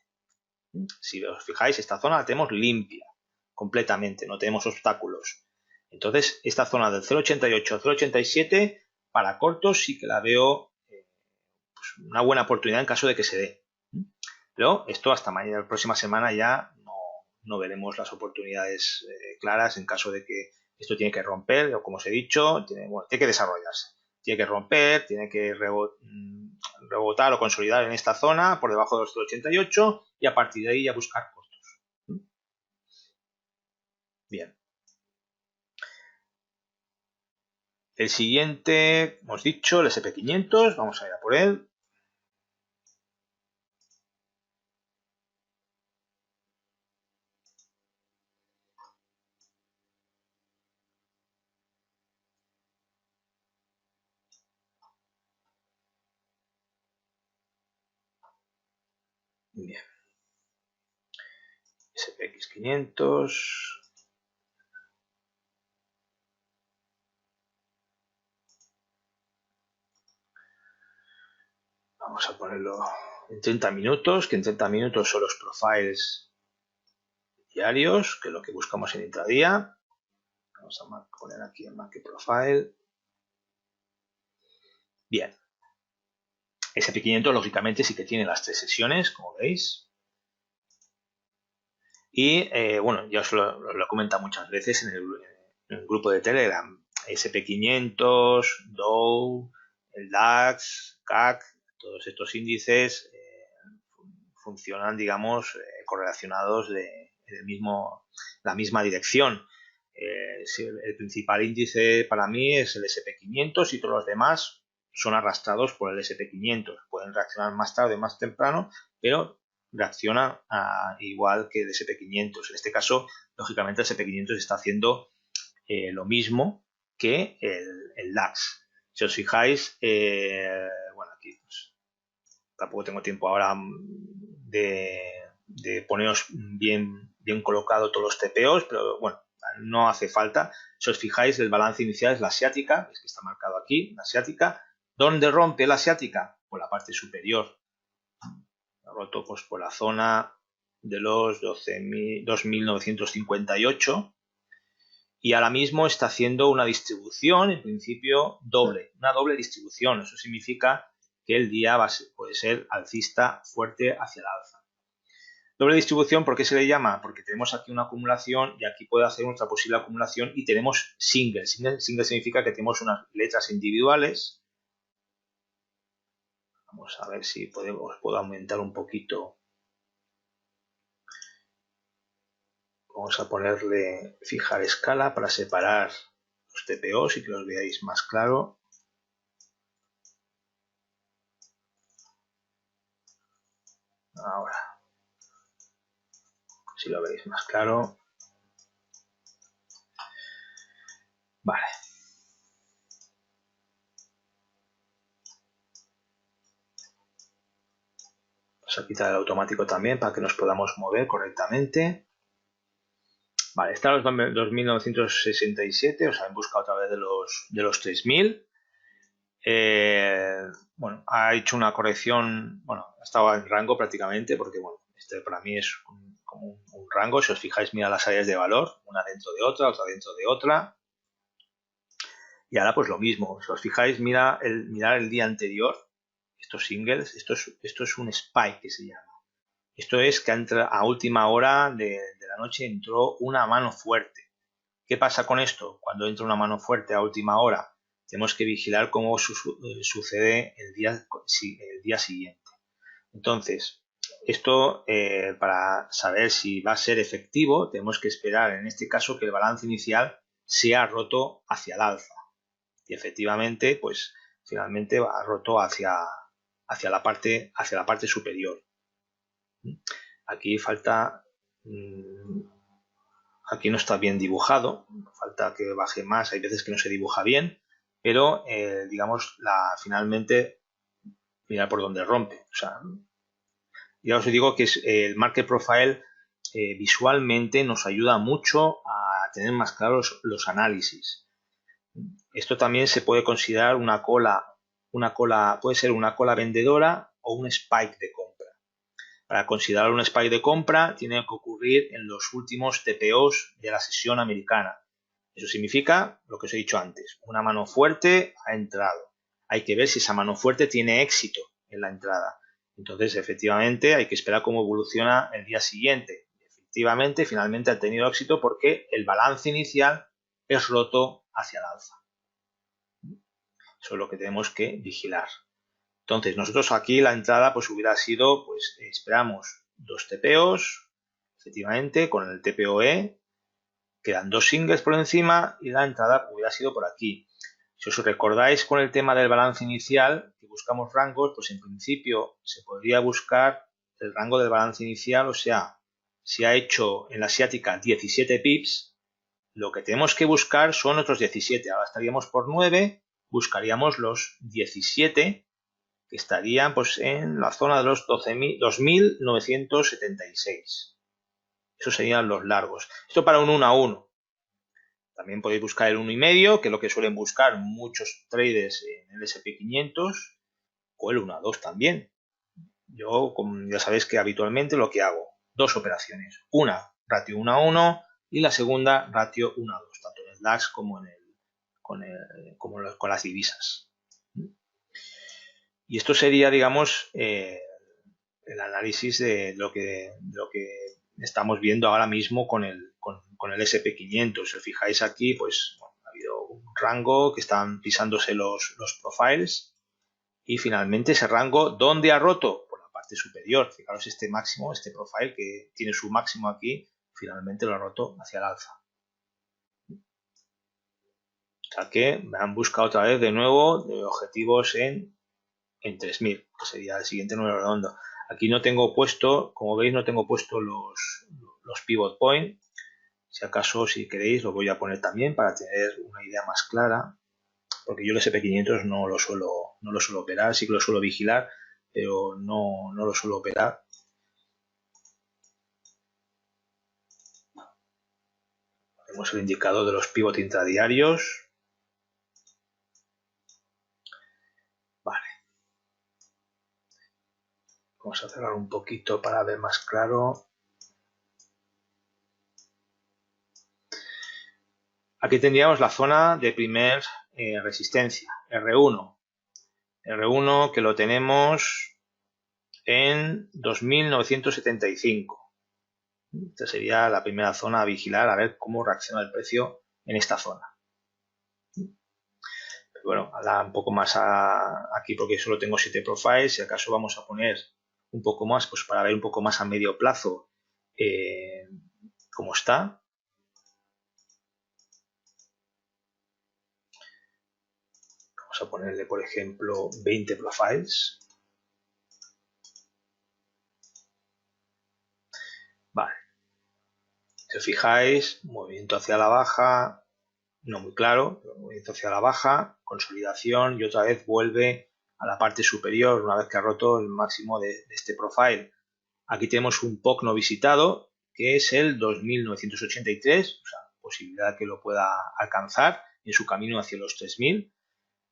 Si os fijáis, esta zona la tenemos limpia completamente, no tenemos obstáculos. Entonces, esta zona del 0,88 a 0,87 para cortos sí que la veo pues, una buena oportunidad en caso de que se dé. Pero esto hasta mañana, la próxima semana ya no veremos las oportunidades claras en caso de que esto tiene que romper, o como os he dicho, tiene que desarrollarse. Tiene que romper, tiene que rebotar o consolidar en esta zona por debajo de los 0,88 y a partir de ahí ya buscar cortos. Bien. El siguiente, hemos dicho, el SP500, vamos a ir a por él. Bien. SPX500. Vamos a ponerlo en 30 minutos, que en 30 minutos son los profiles diarios, que es lo que buscamos en intradía. Vamos a poner aquí el market profile. Bien. SP500 lógicamente sí que tiene las 3 sesiones, como veis. Y bueno, ya os lo he comentado muchas veces en el grupo de Telegram. SP500, Dow, el DAX, CAC, todos estos índices funcionan, digamos, correlacionados la misma dirección. El principal índice para mí es el SP500 y todos los demás son arrastrados por el SP500. Pueden reaccionar más tarde o más temprano, pero reacciona igual que el SP500. En este caso, lógicamente, el SP500 está haciendo lo mismo que el DAX. Si os fijáis, bueno, aquí pues, tampoco tengo tiempo ahora de poneros bien colocado todos los TPOs, pero bueno, no hace falta. Si os fijáis, el balance inicial es la asiática, es que está marcado aquí, la asiática. ¿Dónde rompe la asiática? Por la parte superior. Ha roto pues por la zona de los 2.958 y ahora mismo está haciendo una distribución, en principio doble, una doble distribución. Eso significa que el día puede ser alcista fuerte hacia el alza. Doble distribución, ¿por qué se le llama? Porque tenemos aquí una acumulación y aquí puede hacer nuestra posible acumulación y tenemos single. Single significa que tenemos unas letras individuales. Vamos a ver si puedo aumentar un poquito. Vamos a ponerle fijar escala para separar los TPOs y que los veáis más claro. Ahora, si lo veis más claro. Vale. Vamos a quitar el automático también para que nos podamos mover correctamente. Vale, está los 2.967, o sea, en busca otra vez de los 3.000. Bueno, ha hecho una corrección, bueno, ha estado en rango prácticamente porque, bueno, este para mí es como un rango. Si os fijáis, mira las áreas de valor, una dentro de otra dentro de otra. Y ahora pues lo mismo, si os fijáis, mirar el día anterior, estos singles, esto es un spike que se llama. Esto es que a última hora de la noche entró una mano fuerte. ¿Qué pasa con esto? Cuando entra una mano fuerte a última hora, tenemos que vigilar cómo sucede el día siguiente. Entonces, esto para saber si va a ser efectivo, tenemos que esperar en este caso que el balance inicial sea roto hacia el alza. Y efectivamente, pues finalmente va roto hacia la parte superior. Aquí falta, aquí no está bien dibujado, falta que baje más, hay veces que no se dibuja bien, pero digamos, finalmente, mirar por dónde rompe. O sea, ya os digo que el Market Profile visualmente nos ayuda mucho a tener más claros los análisis. Esto también se puede considerar una cola, puede ser una cola vendedora o un spike de compra. Para considerar un spike de compra tiene que ocurrir en los últimos TPOs de la sesión americana. Eso significa lo que os he dicho antes, una mano fuerte ha entrado. Hay que ver si esa mano fuerte tiene éxito en la entrada. Entonces, efectivamente, hay que esperar cómo evoluciona el día siguiente. Efectivamente, finalmente ha tenido éxito porque el balance inicial es roto hacia el alza. Eso es lo que tenemos que vigilar. Entonces, nosotros aquí la entrada pues hubiera sido, pues esperamos 2 TPOs, efectivamente, con el TPOE, quedan 2 singles por encima y la entrada hubiera sido por aquí. Si os recordáis con el tema del balance inicial, que buscamos rangos, pues en principio se podría buscar el rango del balance inicial, o sea, si ha hecho en la asiática 17 pips, lo que tenemos que buscar son otros 17. Ahora estaríamos por 9, buscaríamos los 17 que estarían pues en la zona de los 2.976. Esos serían los largos. Esto para un 1 a 1. También podéis buscar el 1,5, que es lo que suelen buscar muchos traders en el SP500, o el 1 a 2 también. Yo, ya sabéis que habitualmente lo que hago, 2 operaciones. Una, ratio 1 a 1, y la segunda, ratio 1 a 2, tanto en el DAX como con las divisas. Y esto sería, digamos, el análisis de lo que estamos viendo ahora mismo con el SP500. Si os fijáis aquí, pues bueno, ha habido un rango que están pisándose los profiles y finalmente ese rango, ¿dónde ha roto? Por la parte superior. Fijaros este máximo, este profile que tiene su máximo aquí, finalmente lo ha roto hacia el alza. O sea que me han buscado otra vez de nuevo objetivos en 3.000, que sería el siguiente número redondo. Aquí no tengo puesto, como veis, no tengo puesto los pivot point. Si acaso, si queréis, lo voy a poner también para tener una idea más clara, porque yo el SP500 no lo suelo operar, sí que lo suelo vigilar, pero no lo suelo operar. Tenemos el indicador de los pivot intradiarios. Vale. Vamos a cerrar un poquito para ver más claro. Aquí tendríamos la zona de primer resistencia, R1. R1 que lo tenemos en 2.975. Esta sería la primera zona a vigilar, a ver cómo reacciona el precio en esta zona. Pero bueno, ahora un poco más aquí porque solo tengo 7 profiles. Si acaso vamos a poner un poco más, pues para ver un poco más a medio plazo cómo está. Vamos a ponerle, por ejemplo, 20 profiles. Vale. Si os fijáis, movimiento hacia la baja, no muy claro, pero movimiento hacia la baja, consolidación y otra vez vuelve a la parte superior una vez que ha roto el máximo de este profile. Aquí tenemos un POC no visitado que es el 2.983, o sea, posibilidad que lo pueda alcanzar en su camino hacia los 3.000.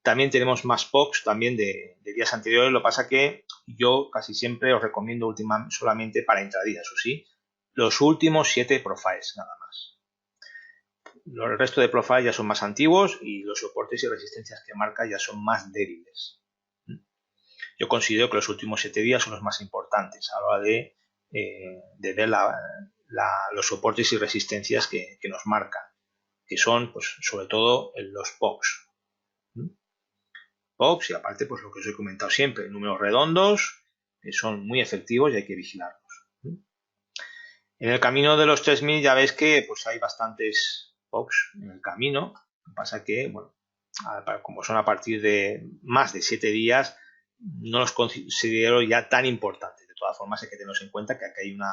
También tenemos más POCs también de días anteriores, lo que pasa que yo casi siempre os recomiendo solamente para intradía, eso sí, los últimos 7 profiles nada más. El resto de profiles ya son más antiguos y los soportes y resistencias que marca ya son más débiles. Yo considero que los últimos 7 días son los más importantes a la hora de ver los soportes y resistencias que nos marcan, que son pues, sobre todo los POCs. POCs y aparte pues lo que os he comentado siempre, números redondos que son muy efectivos y hay que vigilarlos. En el camino de los 3000 ya veis que pues hay bastantes POCs en el camino. Lo que pasa que, bueno, como son a partir de más de 7 días, no los considero ya tan importantes. De todas formas, hay que tener en cuenta que aquí hay una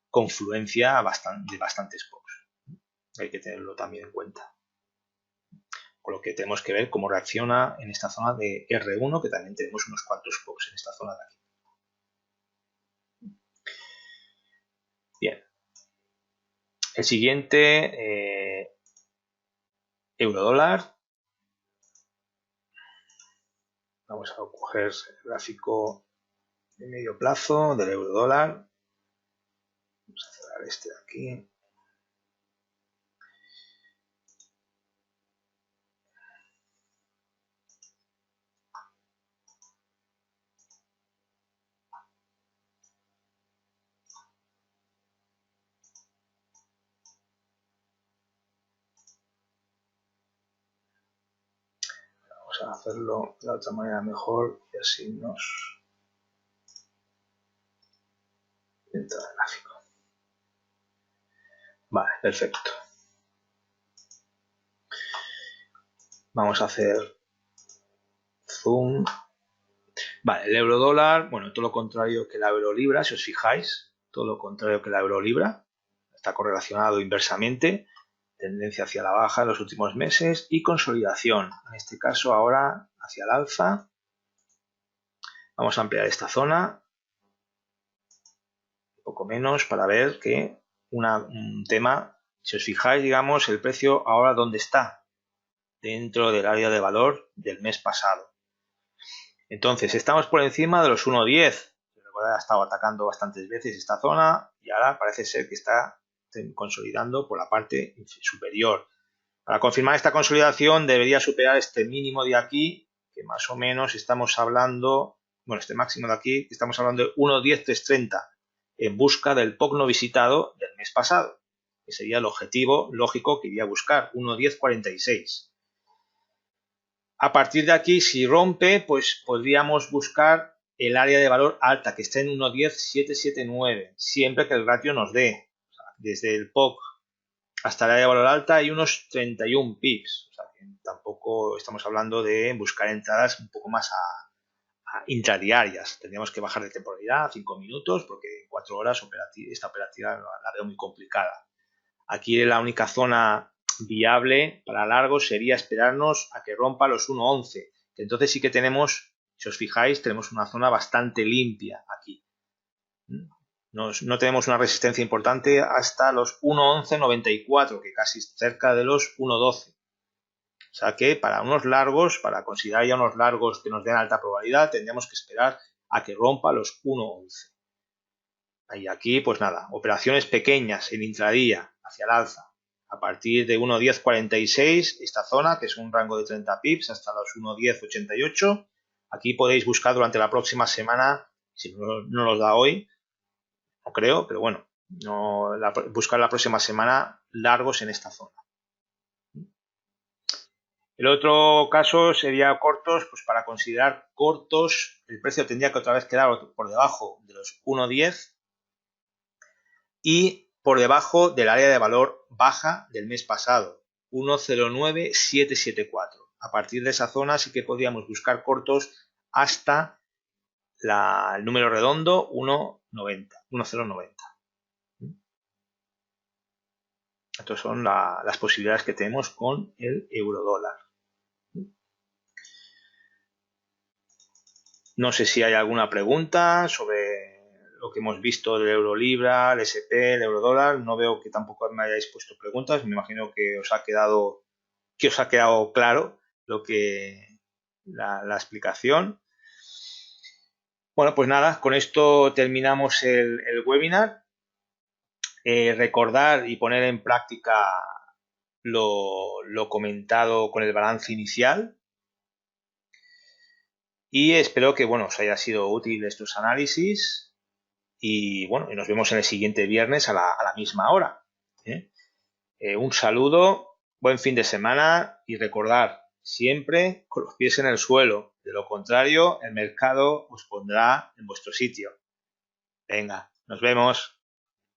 confluencia de bastantes POCs. Hay que tenerlo también en cuenta. Con lo que tenemos que ver cómo reacciona en esta zona de R1, que también tenemos unos cuantos POCs en esta zona de aquí. Bien. El siguiente, euro-dólar. Vamos a coger el gráfico de medio plazo del euro-dólar. Vamos a cerrar este de aquí. Vamos a hacerlo de la otra manera mejor y así nos entra el gráfico. Vale, perfecto. Vamos a hacer zoom. Vale, el euro dólar, bueno, todo lo contrario que la euro libra, si os fijáis, todo lo contrario que la euro libra, está correlacionado inversamente, tendencia hacia la baja en los últimos meses y consolidación, en este caso ahora hacia el alza. Vamos a ampliar esta zona, un poco menos, para ver que un tema, si os fijáis, digamos, el precio ahora dónde está, dentro del área de valor del mes pasado. Entonces, estamos por encima de los 1.10. Ha estado atacando bastantes veces esta zona y ahora parece ser que está consolidando por la parte superior. Para confirmar esta consolidación debería superar este mínimo de aquí, que más o menos estamos hablando, bueno, este máximo de aquí, que estamos hablando de 1.10.330, en busca del POC no visitado del mes pasado, que sería el objetivo lógico que iría a buscar, 1.10.46. A partir de aquí, si rompe, pues podríamos buscar el área de valor alta, que esté en 1.10.779, siempre que el ratio nos dé. O sea, desde el POC hasta el área de valor alta hay unos 31 pips. O sea, que tampoco estamos hablando de buscar entradas un poco más a intradiarias. Tendríamos que bajar de temporalidad a 5 minutos, porque en 4 horas esta operativa la veo muy complicada. Aquí la única zona viable para largo sería esperarnos a que rompa los 1.11, que entonces sí que tenemos, si os fijáis, tenemos una zona bastante limpia aquí. No tenemos una resistencia importante hasta los 1.11.94, que casi cerca de los 1.12. O sea que para unos largos, para considerar ya unos largos que nos den alta probabilidad, tendríamos que esperar a que rompa los 1.11. Y aquí, pues nada, operaciones pequeñas en intradía hacia el alza. A partir de 1.10.46, esta zona, que es un rango de 30 pips, hasta los 1.10.88. Aquí podéis buscar durante la próxima semana, si no los da hoy, no creo, pero bueno, buscar la próxima semana largos en esta zona. El otro caso sería cortos, pues para considerar cortos, el precio tendría que otra vez quedar por debajo de los 1.10 y por debajo del área de valor baja del mes pasado, 1.09.774. A partir de esa zona sí que podríamos buscar cortos hasta el número redondo 1.090. Estas son las posibilidades que tenemos con el euro dólar. No sé si hay alguna pregunta sobre lo que hemos visto del euro libra, el SP, el euro dólar. No veo que tampoco me hayáis puesto preguntas. Me imagino que os ha quedado claro la explicación. Bueno, pues nada, con esto terminamos el webinar. Recordar y poner en práctica lo comentado con el balance inicial y espero que, bueno, os haya sido útil estos análisis y, bueno, y nos vemos en el siguiente viernes a la misma hora, ¿eh? Un saludo, buen fin de semana y recordar siempre con los pies en el suelo. De lo contrario, el mercado os pondrá en vuestro sitio. Venga, nos vemos.